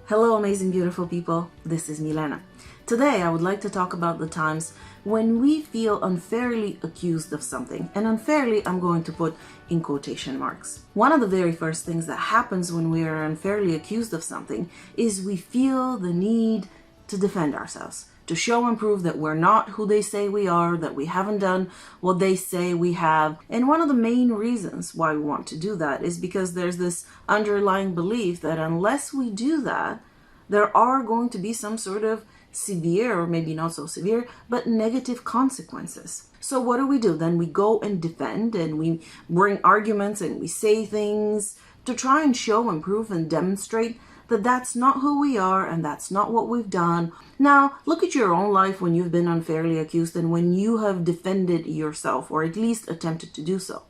Hello, amazing, beautiful people. This is Milena. Today, I would like to talk about the times when we feel unfairly accused of something. And unfairly, I'm going to put in quotation marks. One of the very first things that happens when we are unfairly accused of something is we feel the need to defend ourselves, to show and prove that we're not who they say we are, that we haven't done what they say we have. And one of the main reasons why we want to do that is because there's this underlying belief that unless we do that, there are going to be some sort of severe, or maybe not so severe, but negative consequences. So what do? Then we go and defend, and we bring arguments, and we say things to try and show and prove and demonstrate that that's not who we are and that's not what we've done. Now, look at your own life when you've been unfairly accused and when you have defended yourself, or at least attempted to do so.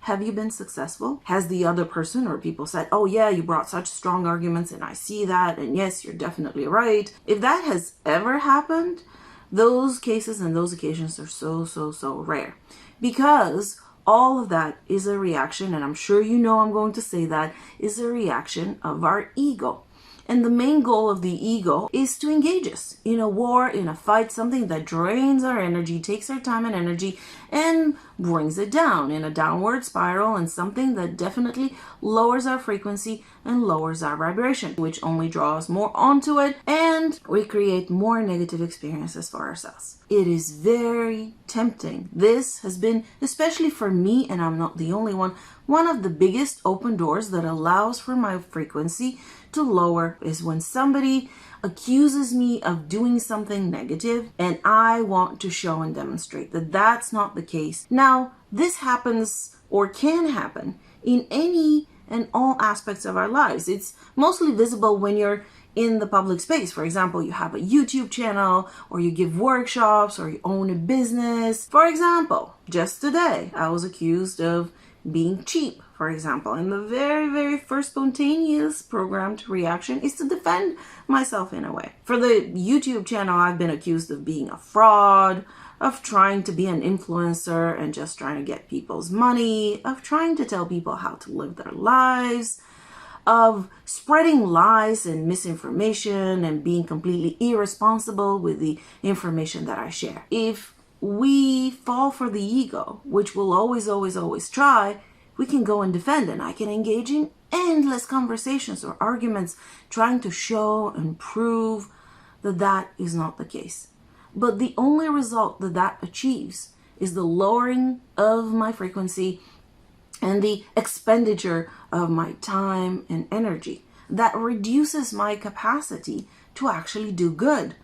Have you been successful? Has the other person or people said, oh yeah, you brought such strong arguments and I see that, and yes, you're definitely right. If that has ever happened, those cases and those occasions are so rare, because all of that is a reaction, and I'm sure you know I'm going to say that, is a reaction of our ego. And the main goal of the ego is to engage us in a war, in a fight, something that drains our energy, takes our time and energy, and brings it down in a downward spiral, and something that definitely lowers our frequency and lowers our vibration, which only draws more onto it, and we create more negative experiences for ourselves. It is very tempting. This has been, especially for me, and I'm not the only one of the biggest open doors that allows for my frequency to lower is when somebody accuses me of doing something negative and I want to show and demonstrate that that's not the case. Now, this happens or can happen in any and all aspects of our lives. It's mostly visible when you're in the public space. For example, you have a YouTube channel, or you give workshops, or you own a business. For example, just today, I was accused of being cheap, for example, and the very first spontaneous programmed reaction is to defend myself in a way. For the YouTube channel, I've been accused of being a fraud, of trying to be an influencer and just trying to get people's money, of trying to tell people how to live their lives, of spreading lies and misinformation and being completely irresponsible with the information that I share. If we fall for the ego, which we'll always try, we can go and defend, and I can engage in endless conversations or arguments trying to show and prove that that is not the case. But the only result that that achieves is the lowering of my frequency and the expenditure of my time and energy. That reduces my capacity to actually do good,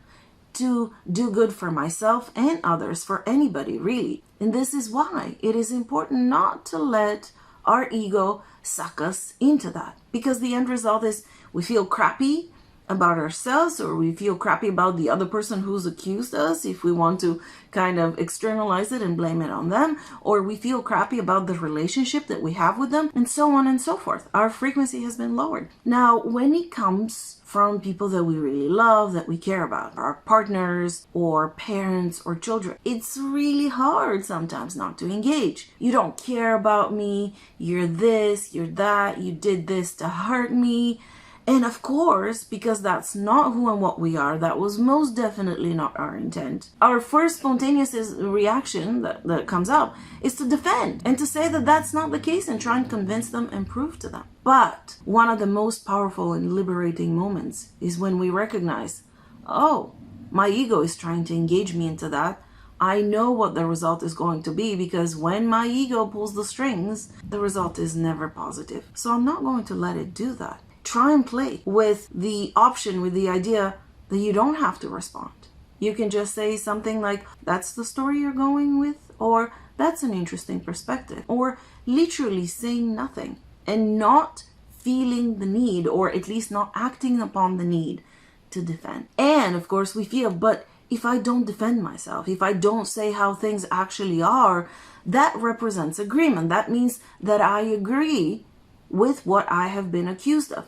to do good for myself and others, for anybody really. And this is why it is important not to let our ego suck us into that, because the end result is we feel crappy about ourselves, or we feel crappy about the other person who's accused us, if we want to kind of externalize it and blame it on them, or we feel crappy about the relationship that we have with them, and so on and so forth. Our frequency has been lowered. Now, when it comes from people that we really love, that we care about, our partners or parents or children, it's really hard sometimes not to engage. You don't care about me, you're this, you're that, you did this to hurt me. And of course, because that's not who and what we are, that was most definitely not our intent. Our first spontaneous reaction that comes up is to defend and to say that that's not the case and try and convince them and prove to them. But one of the most powerful and liberating moments is when we recognize, oh, my ego is trying to engage me into that. I know what the result is going to be, because when my ego pulls the strings, the result is never positive. So I'm not going to let it do that. Try and play with the option, with the idea that you don't have to respond. You can just say something like, that's the story you're going with, or that's an interesting perspective, or literally saying nothing and not feeling the need, or at least not acting upon the need to defend. And of course we feel, but if I don't defend myself, if I don't say how things actually are, that represents agreement. That means that I agree with what I have been accused of.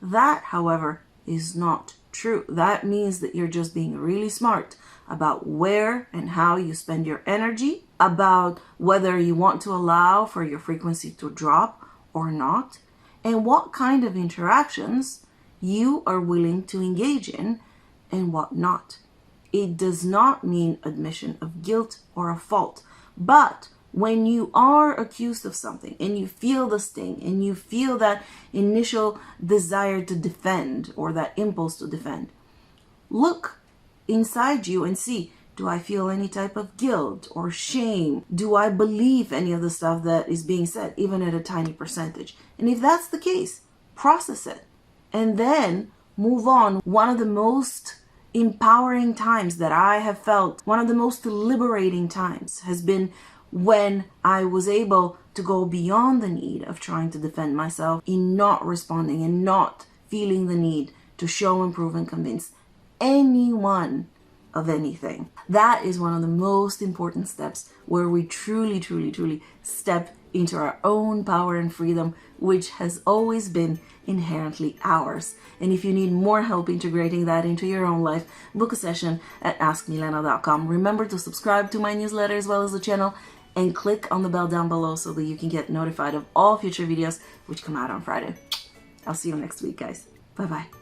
That, however, is not true. That means that you're just being really smart about where and how you spend your energy, about whether you want to allow for your frequency to drop or not, and what kind of interactions you are willing to engage in and what not. It does not mean admission of guilt or a fault, but when you are accused of something and you feel the sting and you feel that initial desire to defend or that impulse to defend, look inside you and see, do I feel any type of guilt or shame? Do I believe any of the stuff that is being said, even at a tiny percentage? And if that's the case, process it and then move on. One of the most empowering times that I have felt, one of the most liberating times, has been when I was able to go beyond the need of trying to defend myself in not responding and not feeling the need to show, improve, and convince anyone of anything. That is one of the most important steps where we truly step into our own power and freedom, which has always been inherently ours. And if you need more help integrating that into your own life, book a session at askmilena.com. Remember to subscribe to my newsletter as well as the channel, and click on the bell down below so that you can get notified of all future videos which come out on Friday. I'll see you next week, guys. Bye-bye.